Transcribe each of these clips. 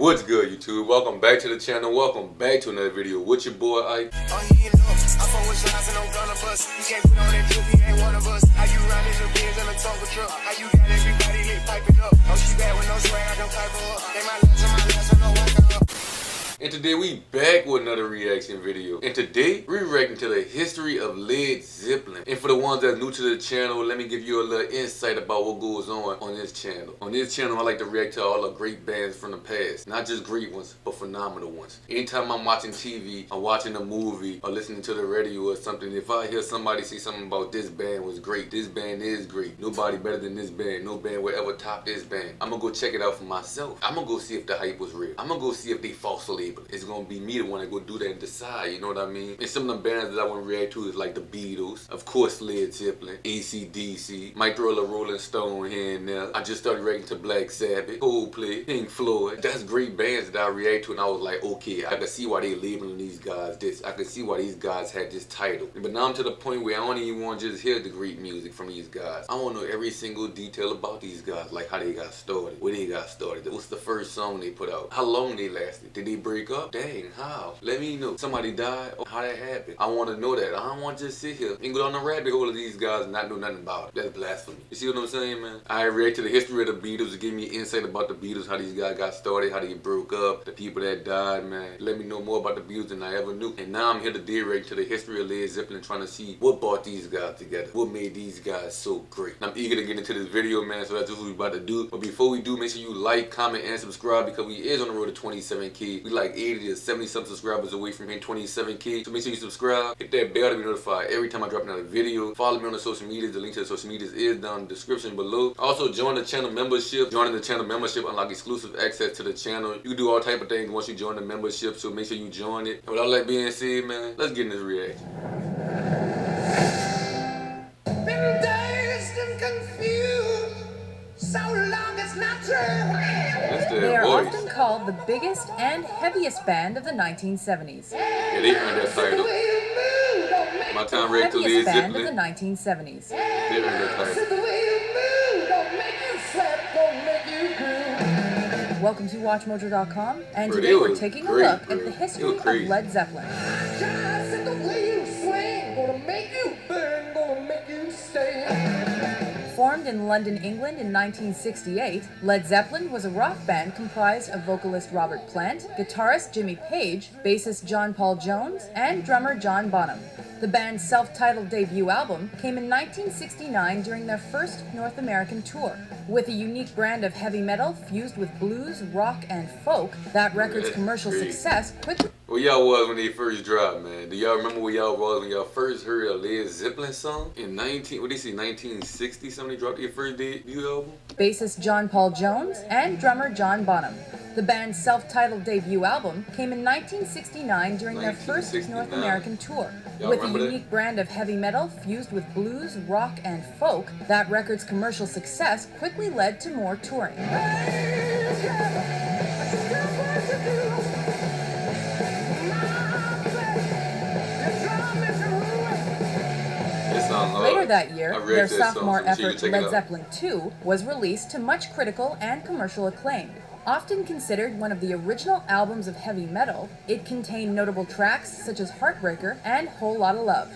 What's good, YouTube? Welcome back to the channel. Welcome back to another video with your boy Ike. And today we back with another reaction video. And today we reacting to the history of Led Zeppelin. And for the ones that are new to the channel, let me give you a little insight about what goes on this channel. On this channel, I like to react to all the great bands from the past. Not just great ones, but phenomenal ones. Anytime I'm watching TV, or watching a movie, or listening to the radio or something, if I hear somebody say something about this band was great, this band is great, nobody better than this band, no band will ever top this band, I'm gonna go check it out for myself. I'm gonna go see if the hype was real. I'm gonna go see if they false label. It's gonna be me the one that go do that and decide, you know what I mean? And some of the bands that I want to react to is like the Beatles, of course Led Zeppelin, AC/DC, might throw a little Rolling Stone here and there. I just started reacting to Black Sabbath, Coldplay, Pink Floyd. That's great bands that I react to, and I was like, okay, I can see why they labeling these guys this. I can see why these guys had this title. But now I'm to the point where I don't even want to just hear the great music from these guys. I want to know every single detail about these guys, like how they got started, where they got started, what's the first song they put out, how long they lasted, did they break up? Dang, how? Let me know. Somebody died? Or how that happened? I want to know that. I don't want to just sit here and go down the rabbit hole of these guys and not know nothing about it. That's blasphemy. You see what I'm saying, man? I react to the history of the Beatles to give me insight about the Beatles, how these guys got started, how they broke up, the people that died, man. Let me know more about the Beatles than I ever knew. And now I'm here to react to the history of Led Zeppelin, trying to see what brought these guys together, what made these guys so great. And I'm eager to get into this video, man, so that's what we're about to do. But before we do, make sure you like, comment, and subscribe, because we is on the road to 27K. We like 80 to 70 some subscribers away from hitting 27K. So make sure you subscribe, hit that bell to be notified every time I drop another video. Follow me on the social medias. The link to the social medias is down in the description below. Also, join the channel membership. Joining the channel membership unlock exclusive access to the channel. You can do all type of things once you join the membership, so make sure you join it. And with all that being said, man, let's get in this reaction. Been dazed and confused, so long it's not true. They are often called the biggest and heaviest band of the 1970s. Yeah, they earned that title. My time ready to Led Zeppelin. Band of the 1970s. They earned that title. Welcome to WatchMojo.com, and today we're taking a look at the history of Led Zeppelin. Formed in London, England in 1968, Led Zeppelin was a rock band comprised of vocalist Robert Plant, guitarist Jimmy Page, bassist John Paul Jones, and drummer John Bonham. The band's self-titled debut album came in 1969 during their first North American tour. With a unique brand of heavy metal fused with blues, rock, and folk, that record's commercial success quickly... Where y'all was when they first dropped, man? Do y'all remember where y'all was when y'all first heard a Led Zeppelin song? In 1960 somebody dropped their first debut album? Bassist John Paul Jones and drummer John Bonham. The band's self-titled debut album came in 1969 during their first North American tour. With a unique brand of heavy metal fused with blues, rock, and folk, that record's commercial success quickly led to more touring. Later that year, their sophomore effort, Led Zeppelin II, was released to much critical and commercial acclaim. Often considered one of the original albums of heavy metal, it contained notable tracks such as Heartbreaker and Whole Lotta Love.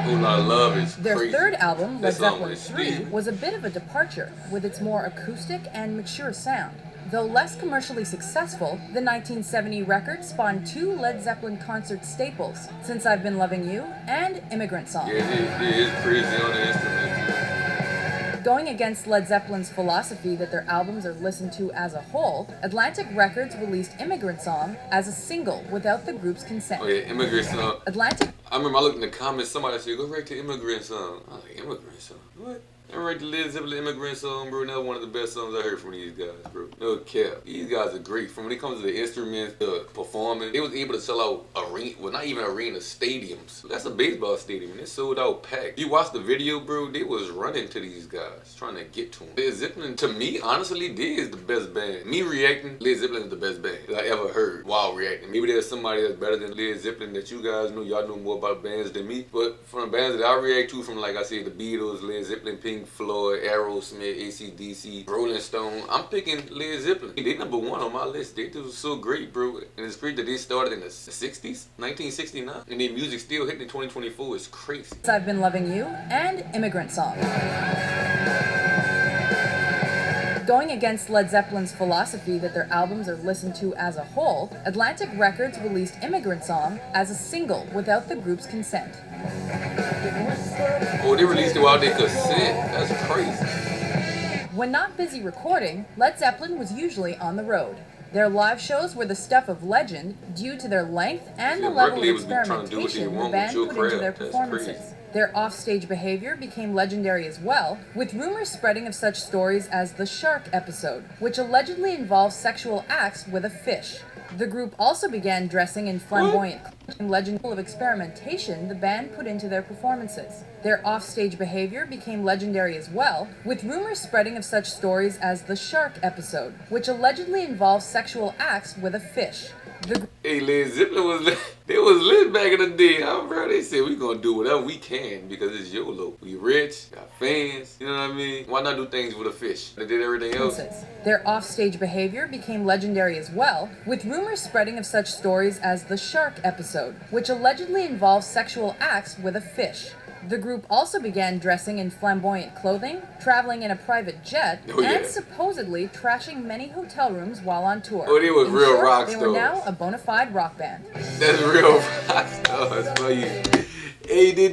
Whole Lotta Love is Their crazy. third album, Led Zeppelin III, Steve. was a bit of a departure with its more acoustic and mature sound. Though less commercially successful, the 1970 record spawned two Led Zeppelin concert staples, Since I've Been Loving You and Immigrant Song. Yeah, it is crazy on the instrument. Going against Led Zeppelin's philosophy that their albums are listened to as a whole, Atlantic Records released Immigrant Song as a single without the group's consent. Oh yeah, Immigrant Song. Atlantic... I remember I looked in the comments, somebody said, go right to Immigrant Song. I was like, Immigrant Song? What? I read the Led Zeppelin Immigrant Song, bro. That was one of the best songs I heard from these guys, bro. No cap. These guys are great. From when it comes to the instruments, the performance, they was able to sell out arena, well, not even arena, stadiums. That's a baseball stadium, and it sold out packed. You watch the video, bro, they was running to these guys, trying to get to them. Led Zeppelin, to me, honestly, they is the best band. Me reacting, Led Zeppelin is the best band that I ever heard while reacting. Maybe there's somebody that's better than Led Zeppelin that you guys know. Y'all know more about bands than me. But from the bands that I react to, from like I said, the Beatles, Led Zeppelin, Pink Pink Floyd, Aerosmith, AC/DC, Rolling Stone. I'm picking Led Zeppelin. They number one on my list. They was so great, bro. And it's great that they started in the 60s, 1969. And their music still hitting in 2024. It's crazy. I've Been Loving You, and Immigrant Song. Going against Led Zeppelin's philosophy that their albums are listened to as a whole, Atlantic Records released Immigrant Song as a single without the group's consent. Oh, they released it without their consent. That's crazy. When not busy recording, Led Zeppelin was usually on the road. Their live shows were the stuff of legend due to their length and the level of experimentation the band put into their performances. Their offstage behavior became legendary as well, with rumors spreading of such stories as the Shark episode, which allegedly involves sexual acts with a fish. The group also began dressing in flamboyant clothing, legend of experimentation the band put into their performances. Their offstage behavior became legendary as well, with rumors spreading of such stories as the Shark episode, which allegedly involves sexual acts with a fish. Hey, Led Zeppelin was lit back in the day, huh, bro? They said we gonna do whatever we can because it's YOLO. We rich, got fans, you know what I mean? Why not do things with a fish? They did everything else. Their offstage behavior became legendary as well, with rumors spreading of such stories as the Shark episode, which allegedly involves sexual acts with a fish. The group also began dressing in flamboyant clothing, traveling in a private jet, and supposedly trashing many hotel rooms while on tour. Oh, they was real rock stars. They were now a bona fide rock band. That's real rock stars for you. Hey, they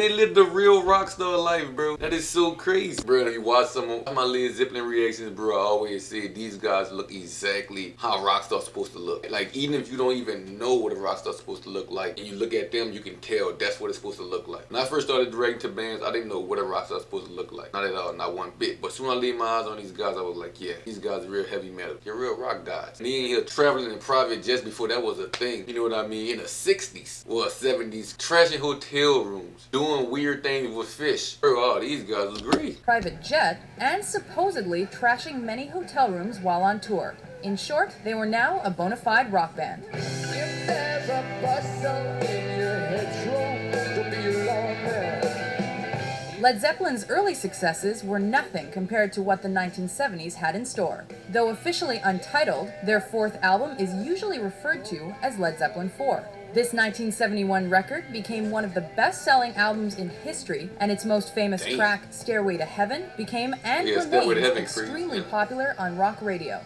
lived the real rock star life, bro. That is so crazy. Bro, if you watch some of my Led Zeppelin reactions, bro, I always say these guys look exactly how rock stars supposed to look. Like, even if you don't even know what a rock star's supposed to look like, and you look at them, you can tell that's what it's supposed to look like. When I first started directing to bands, I didn't know what a rock star's supposed to look like. Not at all, not one bit. But soon I laid my eyes on these guys, I was like, yeah, these guys are real heavy metal. They're real rock guys. And they ain't here traveling in private jets before that was a thing. You know what I mean? In the 60s or 70s, trashing hotel rooms, doing weird things with fish. Oh, these guys was great. Private jet, and supposedly trashing many hotel rooms while on tour. In short, they were now a bona fide rock band. If there's a bustle in your headroom, don't be alone there. Led Zeppelin's early successes were nothing compared to what the 1970s had in store. Though officially untitled, their fourth album is usually referred to as Led Zeppelin 4. This 1971 record became one of the best-selling albums in history, and its most famous track, Stairway to Heaven, became and remains extremely popular on rock radio.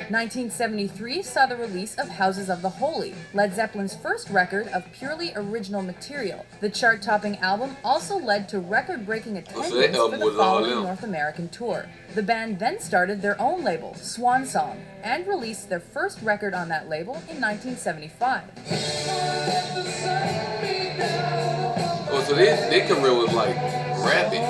1973 saw the release of Houses of the Holy, Led Zeppelin's first record of purely original material. The chart-topping album also led to record-breaking attendance for the following North American tour. The band then started their own label, Swan Song, and released their first record on that label in 1975. Oh, so their career was like rapping.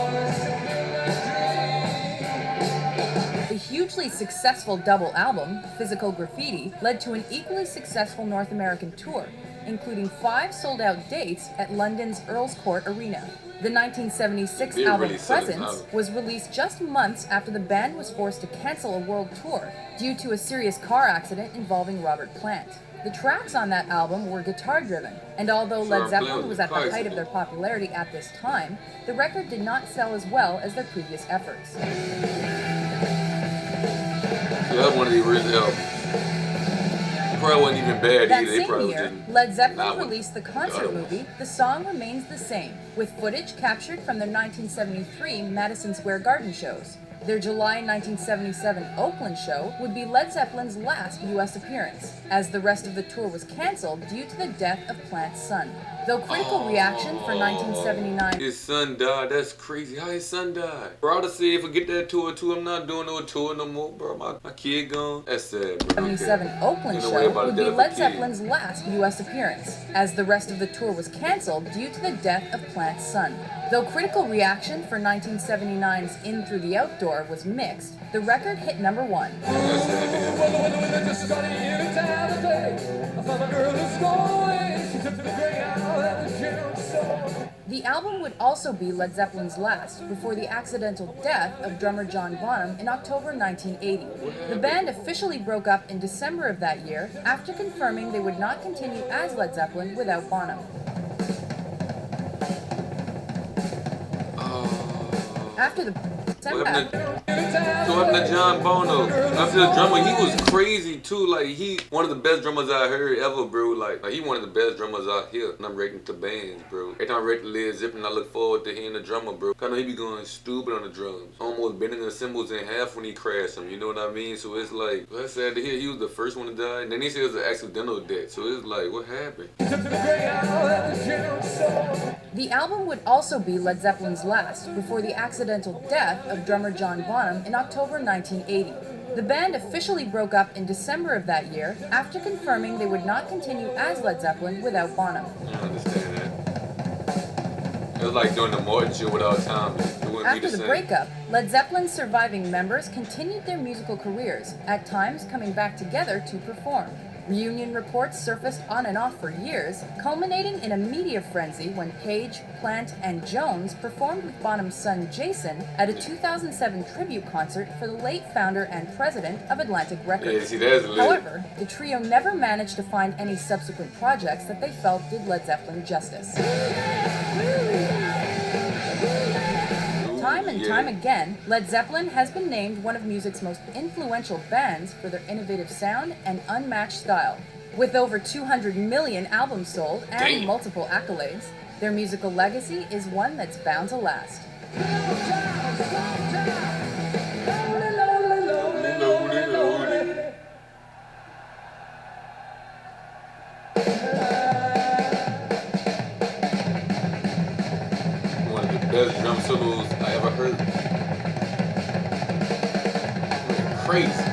The hugely successful double album, Physical Graffiti, led to an equally successful North American tour, including 5 sold-out dates at London's Earl's Court Arena. The 1976 album Presence was released just months after the band was forced to cancel a world tour due to a serious car accident involving Robert Plant. The tracks on that album were guitar-driven, and although Led Zeppelin was at the height of their popularity at this time, the record did not sell as well as their previous efforts. Yeah, that one of the original albums. It probably wasn't even bad that either. Same year, Led Zeppelin released the concert movie The Song Remains the Same, with footage captured from their 1973 Madison Square Garden shows. Their July 1977 Oakland show would be Led Zeppelin's last U.S. appearance, as the rest of the tour was canceled due to the death of Plant's son. Though critical reaction for 1979... His son died. That's crazy. How his son died? Bro, to say, forget that tour too. I'm not doing no tour no more, bro. My kid gone. That's sad, bro. 77 Oakland show would be Led Zeppelin's last U.S. appearance, as the rest of the tour was canceled due to the death of Plant's son. Though critical reaction for 1979's In Through the Outdoor was mixed, the record hit number 1. The album would also be Led Zeppelin's last before the accidental death of drummer John Bonham in October 1980. The band officially broke up in December of that year after confirming they would not continue as Led Zeppelin without Bonham. After the What happened to John Bono? After the drummer, he was crazy too. Like he one of the best drummers I heard ever, bro. Like he one of the best drummers out here. And I'm rating to bands, bro. Every time I rate Led Zeppelin, I look forward to hearing the drummer, bro. Cause I know he be going stupid on the drums, almost bending the cymbals in half when he crashed them. You know what I mean? So it's like that's sad to hear. He was the first one to die, and then he said it was an accidental death. So it's like, what happened? The album would also be Led Zeppelin's last, before the accidental death of drummer John Bonham in October 1980. The band officially broke up in December of that year after confirming they would not continue as Led Zeppelin without Bonham. I understand that. It was like doing the Martin show without Tommy. After the breakup, Led Zeppelin's surviving members continued their musical careers, at times coming back together to perform. Reunion reports surfaced on and off for years, culminating in a media frenzy when Page, Plant, and Jones performed with Bonham's son Jason at a 2007 tribute concert for the late founder and president of Atlantic Records. Yeah, see, that's lit. However, the trio never managed to find any subsequent projects that they felt did Led Zeppelin justice. Time and time again, Led Zeppelin has been named one of music's most influential bands for their innovative sound and unmatched style. With over 200 million albums sold and multiple accolades, their musical legacy is one that's bound to last. One of the best drum solos I ever heard. Crazy.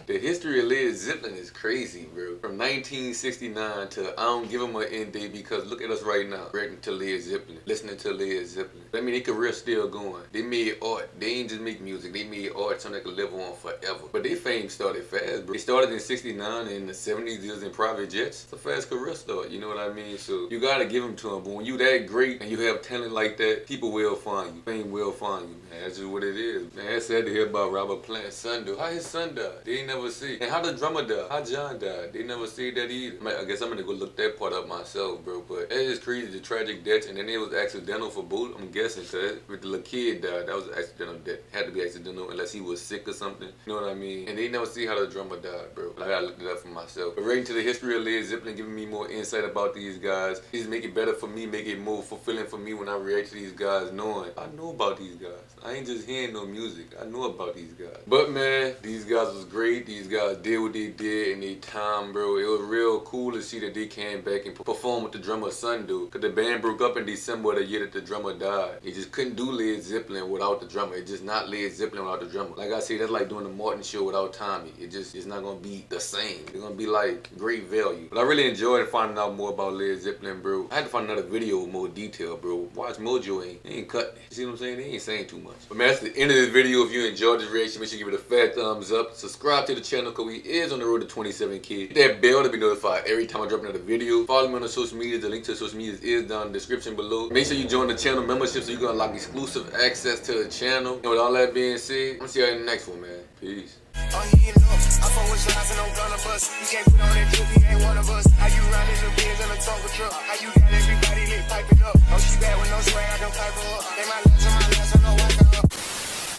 The history of Led Zeppelin is crazy, bro. From 1969 to I don't give them an end date because look at us right now, reacting to Led Zeppelin, listening to Led Zeppelin. I mean, their career's still going. They made art. They ain't just make music. They made art something that could live on forever. But their fame started fast, bro. They started in 69 and in the 70s, they was in private jets. It's a fast career start, you know what I mean? So you gotta give them to them. But when you that great and you have talent like that, people will find you. Fame will find you, man. That's just what it is. Man, it's sad to hear about Robert Plant's son, though. How his son died? They ain't never see. And how the drummer died? How John died? They never see that either. I guess I'm gonna go look that part up myself, bro. But that is crazy, the tragic deaths. And then it was accidental for both, I'm guessing, cause with the little kid died, that was an accidental death. Had to be accidental unless he was sick or something. You know what I mean? And they never see how the drummer died, bro. But I gotta look it up for myself. But rating to the history of Led Zeppelin, giving me more insight about these guys. These make it better for me, make it more fulfilling for me when I react to these guys, knowing I know about these guys. I ain't just hearing no music. I know about these guys. But man, these guys was great. These guys did what they did in their time, bro. It was real cool to see that they came back and performed with the drummer's son, dude. Cause the band broke up in December the year that the drummer died. They just couldn't do Led Zeppelin without the drummer. It's just not Led Zeppelin without the drummer. Like I said, that's like doing the Martin show without Tommy. It's not gonna be the same. It's gonna be like great value. But I really enjoyed finding out more about Led Zeppelin, bro. I had to find another video with more detail, bro. Watch Mojo ain't cut. You see what I'm saying? They ain't saying too much. But man, that's the end of this video. If you enjoyed this reaction, make sure you give it a fat thumbs up. Subscribe to the channel cause we is on the road to 27K. Hit that bell to be notified every time I drop another video. Follow me on the social media. The link to the social media is down in the description below. Make sure you join the channel membership so you can unlock exclusive access to the channel. And with all that being said, I'm gonna see you in the next one, man. Peace. Oh, you know, I fuck with shots and I'm gonna bust. You can't put on that drip, you ain't one of us. How you riding the Benz and a Tonka truck?